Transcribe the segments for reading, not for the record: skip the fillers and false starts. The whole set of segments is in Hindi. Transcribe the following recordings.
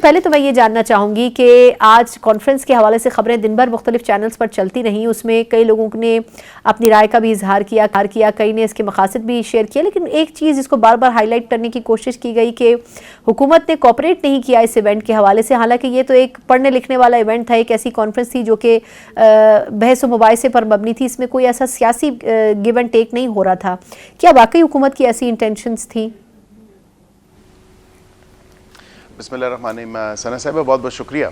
पहले तो मैं ये जानना चाहूँगी कि आज कॉन्फ्रेंस के हवाले से खबरें दिन भर मुख्तलिफ चैनल्स पर चलती रहीं, उसमें कई लोगों ने अपनी राय का भी इजहार किया, कई ने इसके मकासद भी शेयर किया, लेकिन एक चीज़ जिसको बार बार हाईलाइट करने की कोशिश की गई कि हुकूमत ने कोऑपरेट नहीं किया इस इवेंट के हवाले से। हालांकि ये तो एक पढ़ने लिखने वाला इवेंट था, एक ऐसी कॉन्फ्रेंस थी जो कि बहस व मुबाहिसे पर मबनी थी, इसमें कोई ऐसा सियासी गिव एंड टेक नहीं हो रहा था। क्या वाकई हुकूमत की ऐसी इंटेंशंस थी? बिस्मिल्लाहिर्रहमानिर्रहीम। सना साहिबा बहुत बहुत शुक्रिया।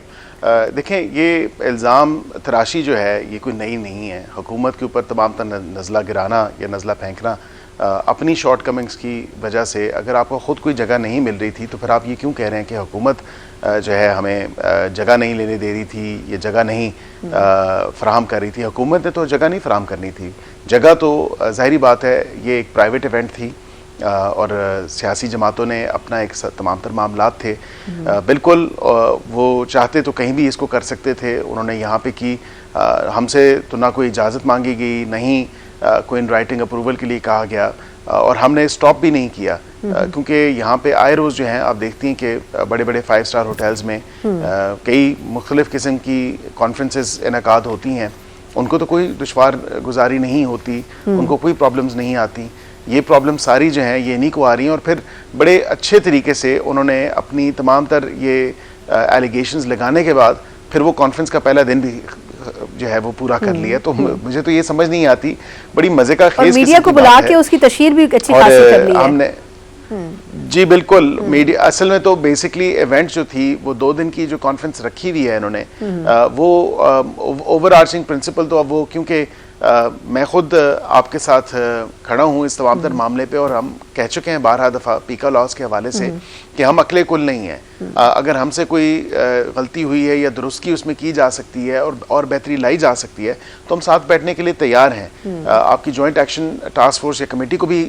देखें, ये इल्ज़ाम तराशी जो है ये कोई नई नहीं है। हुकूमत के ऊपर तमाम नज़ला गिराना या नज़ला फेंकना अपनी शॉर्ट कमिंग्स की वजह से, अगर आपको ख़ुद कोई जगह नहीं मिल रही थी तो फिर आप ये क्यों कह रहे हैं कि हुकूमत जो है हमें जगह नहीं लेने दे रही थी, ये जगह नहीं फ़राहम कर रही थी। हुकूमत ने तो जगह नहीं फ़राहम करनी थी। जगह तो ज़ाहिरी बात है, ये एक प्राइवेट इवेंट थी और सियासी जमातों ने अपना एक तमाम तर मामलात थे। बिल्कुल वो चाहते तो कहीं भी इसको कर सकते थे, उन्होंने यहाँ पे की। हमसे तो ना कोई इजाज़त मांगी गई, नहीं कोई इन राइटिंग अप्रूवल के लिए कहा गया, और हमने स्टॉप भी नहीं किया, क्योंकि यहाँ पे आए रोज़ जो हैं आप देखती हैं कि बड़े बड़े 5 स्टार होटल्स में कई मुख्तलिफ़ किस्म की कॉन्फ्रेंसेस इनकाद होती हैं। उनको तो कोई दुश्वार गुजारी नहीं होती, उनको कोई प्रॉब्लम्स नहीं आती। ये प्रॉब्लम सारी जो हैं ये इन्हीं को आ रही हैं, और फिर बड़े अच्छे तरीके से उन्होंने अपनी तमाम तर ये एलिगेशंस लगाने के बाद फिर वो कॉन्फ्रेंस का पहला दिन भी जो है वो पूरा कर लिया। तो मुझे तो ये समझ नहीं आती, बड़ी मजे का खेल मीडिया को बुला के उसकी तशहीर भी अच्छी खासी कर ली है हमने। जी बिल्कुल, मीडिया असल में तो बेसिकली इवेंट जो थी वो 2 दिन की जो कॉन्फ्रेंस रखी हुई है इन्होंने, वो ओवर आर्चिंग प्रिंसिपल तो अब वो, क्योंकि मैं खुद आपके साथ खड़ा हूँ इस तमाम तर मामले पे, और हम कह चुके हैं 12 दफ़ा पीका लॉज के हवाले से कि हम अकले कुल नहीं हैं। अगर हमसे कोई गलती हुई है या दुरुस्ती उसमें की जा सकती है और बेहतरी लाई जा सकती है तो हम साथ बैठने के लिए तैयार हैं। आपकी जॉइंट एक्शन टास्क फोर्स या कमेटी को भी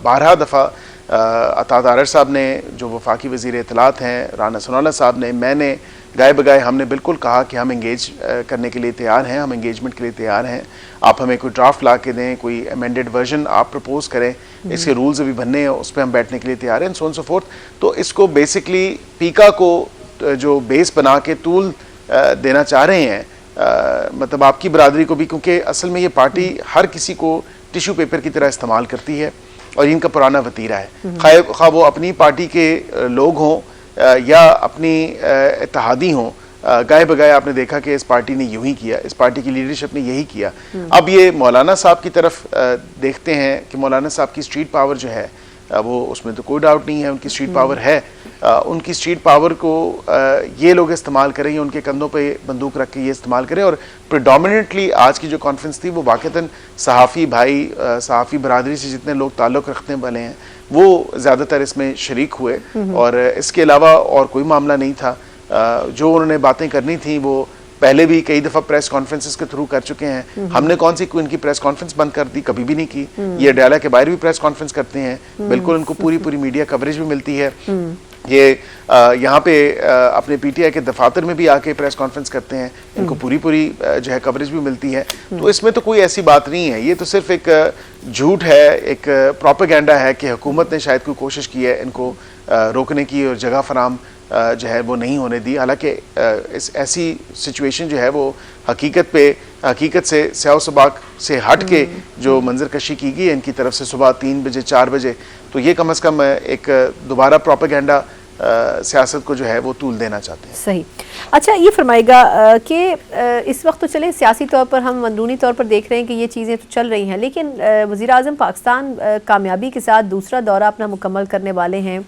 12 दफ़ा अताद आरर साहब ने, जो वफाकी वज़ीर इत्तलात हैं, राना सनाउल्लाह साहब ने, मैंने गाए बगाए हमने बिल्कुल कहा कि हम एंगेज करने के लिए तैयार हैं, हम एंगेजमेंट के लिए तैयार हैं। आप हमें कोई ड्राफ्ट ला के दें, कोई अमेंडेड वर्जन आप प्रपोज करें, इसके रूल्स अभी बनने हैं, उस पर हम बैठने के लिए तैयार हैं, सो ऑन सो फोर्थ। तो इसको बेसिकली पीका को जो बेस बना के तूल देना चाह रहे हैं, मतलब आपकी बरादरी को भी, क्योंकि असल में ये पार्टी हर किसी को टिश्यू पेपर की तरह इस्तेमाल करती है और इनका पुराना वतीरा है। खा वो अपनी पार्टी के लोग हों या अपनी इत्तेहादी हों, गाए बगाए आपने देखा कि इस पार्टी ने यूं ही किया, इस पार्टी की लीडरशिप ने यही किया। अब ये मौलाना साहब की तरफ देखते हैं कि मौलाना साहब की स्ट्रीट पावर जो है वो, उसमें तो कोई डाउट नहीं है, उनकी स्ट्रीट पावर है। उनकी स्ट्रीट पावर को ये लोग इस्तेमाल करें, उनके कंधों पे बंदूक रख के ये इस्तेमाल करें। और प्रेडोमिनेटली आज की जो कॉन्फ्रेंस थी वो वाक़तन सहाफ़ी भाई, सहाफ़ी बरादरी से जितने लोग ताल्लुक़ रखने वाले हैं वो ज़्यादातर इसमें शरीक हुए, और इसके अलावा और कोई मामला नहीं था। जो उन्होंने बातें करनी थी वो पहले भी कई दफ़ा प्रेस कॉन्फ्रेंसेस के थ्रू कर चुके हैं। हमने कौन सी इनकी प्रेस कॉन्फ्रेंस बंद कर दी? कभी भी नहीं की। ये डायला के बाहर भी प्रेस कॉन्फ्रेंस करते हैं, बिल्कुल उनको पूरी मीडिया कवरेज भी मिलती है। ये यहाँ पे अपने पीटीआई के दफातर में भी आके प्रेस कॉन्फ्रेंस करते हैं, इनको पूरी जो है कवरेज भी मिलती है। तो इसमें तो कोई ऐसी बात नहीं है, ये तो सिर्फ एक झूठ है, एक प्रोपेगेंडा है कि हुकूमत ने शायद कोई कोशिश की है इनको रोकने की और जगह फराम जो है वो नहीं होने दी। हालांकि इस ऐसी सिचुएशन जो है वो हकीकत से स्याह सबाक से हट के जो मंजर कशी की गई है इनकी तरफ से सुबह 3 बजे 4 बजे, तो ये कम से कम एक दोबारा प्रोपेगेंडा सियासत को जो है वो तूल देना चाहते हैं। सही। अच्छा, ये फरमाएगा कि इस वक्त तो चले सियासी तौर पर हम अंदरूनी तौर पर देख रहे हैं कि ये चीज़ें तो चल रही हैं, लेकिन वज़ीर आज़म पाकिस्तान कामयाबी के साथ दूसरा दौरा अपना मुकम्मल करने वाले हैं।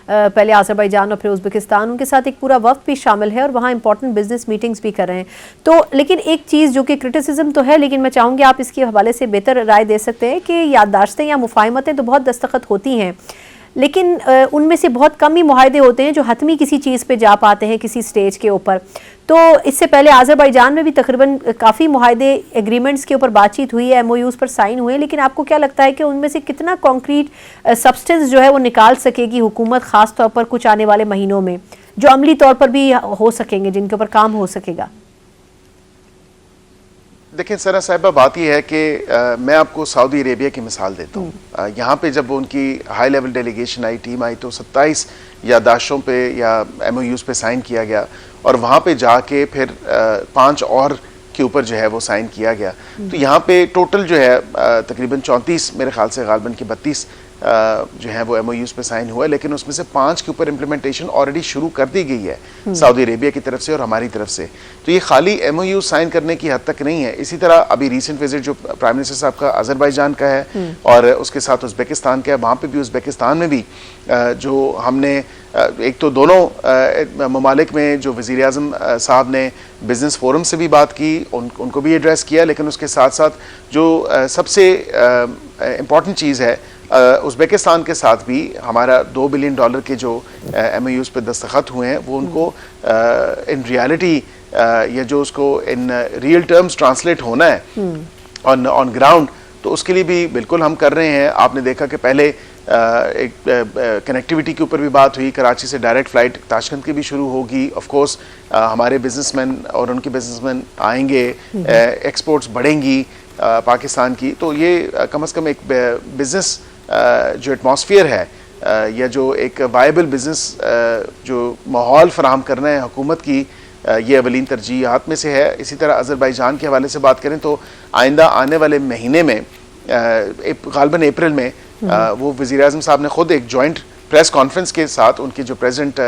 पहले अज़रबैजान और फिर उज़्बेकिस्तान, उनके साथ एक पूरा वफ़द भी शामिल है और वहाँ इंपॉर्टेंट बिजनेस मीटिंग्स भी कर रहे हैं। तो लेकिन एक चीज़ जो कि क्रिटिसिज्म तो है, लेकिन मैं चाहूँगी आप इसके हवाले से बेहतर राय दे सकते हैं कि याददाश्तें या मुफाहमतें तो बहुत दस्तखत होती हैं, लेकिन उनमें से बहुत कम ही मुआहदे होते हैं जो हतमी किसी चीज़ पे जा पाते हैं किसी स्टेज के ऊपर। तो इससे पहले अज़रबैजान में भी तकरीबन काफ़ी मुआहदे एग्रीमेंट्स के ऊपर बातचीत हुई है, एमओयूज़ पर साइन हुए, लेकिन आपको क्या लगता है कि उनमें से कितना कॉन्क्रीट सब्सटेंस जो है वो निकाल सकेगी हुकूमत, ख़ास तौर पर कुछ आने वाले महीनों में, जो अमली तौर पर भी हो सकेंगे, जिनके ऊपर काम हो सकेगा? देखिए सरा साहिबा, बात यह है कि मैं आपको सऊदी अरेबिया की मिसाल देता हूँ। यहाँ पे जब उनकी हाई लेवल डेलीगेशन आई, टीम आई, तो 27 यादाश्तों पे या MOUs पे साइन किया गया और वहाँ पे जाके फिर 5 और के ऊपर जो है वो साइन किया गया। तो यहाँ पे टोटल जो है तकरीबन 34, मेरे ख्याल से गालबन की 32 जो है वो MOUs पे साइन हुआ है, लेकिन उसमें से 5 के ऊपर इम्प्लीमेंटेशन ऑलरेडी शुरू कर दी गई है सऊदी अरेबिया की तरफ से और हमारी तरफ से। तो ये खाली MOU साइन करने की हद तक नहीं है। इसी तरह अभी रीसेंट विजिट जो प्राइम मिनिस्टर साहब का अजरबैजान का है और उसके साथ उज़्बेकिस्तान का है, वहाँ पे भी उज़्बेकिस्तान में भी जो हमने एक तो दोनों ममालिक में जो वज़ीर आज़म साहब ने बिज़नेस फोरम से भी बात की, उनको भी एड्रेस किया, लेकिन उसके साथ साथ जो सबसे इम्पॉर्टेंट चीज़ है, उज़्बेकिस्तान के साथ भी हमारा $2 बिलियन के जो MOUs पे दस्तखत हुए हैं वो उनको इन रियलिटी या जो उसको इन रियल टर्म्स ट्रांसलेट होना है ऑन ग्राउंड, तो उसके लिए भी बिल्कुल हम कर रहे हैं। आपने देखा कि पहले एक कनेक्टिविटी के ऊपर भी बात हुई, कराची से डायरेक्ट फ़्लाइट ताशकंद की भी शुरू होगी। ऑफ कोर्स हमारे बिजनेसमैन और उनके बिजनेसमैन आएंगे, एक्सपोर्ट्स बढ़ेंगी पाकिस्तान की। तो ये कम से कम एक बिज़नेस जो एटमॉस्फेयर है या जो एक वायबल बिज़नेस जो माहौल फराहम करना है हुकूमत की, ये अवलीन तरजीहात में से है। इसी तरह अज़रबैजान के हवाले से बात करें तो आइंदा आने वाले महीने में गालबन अप्रैल में वो वज़ीर आज़म साहब ने ख़ुद एक जॉइंट प्रेस कॉन्फ्रेंस के साथ उनके जो प्रेसिडेंट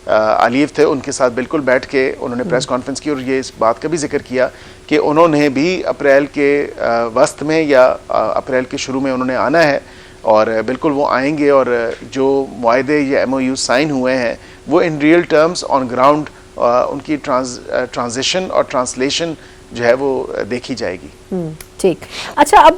अलीव थे उनके साथ बिल्कुल बैठ के उन्होंने प्रेस कॉन्फ्रेंस की और ये इस बात का भी जिक्र किया कि उन्होंने भी अप्रैल के वस्त में या अप्रैल के शुरू में उन्होंने आना है और बिल्कुल वो आएंगे और जो मुआहदे या MOU साइन हुए हैं वो in real terms on ground उनकी ट्रांजिशन और ट्रांसलेशन जो है वो देखी जाएगी। ठीक। अच्छा, अब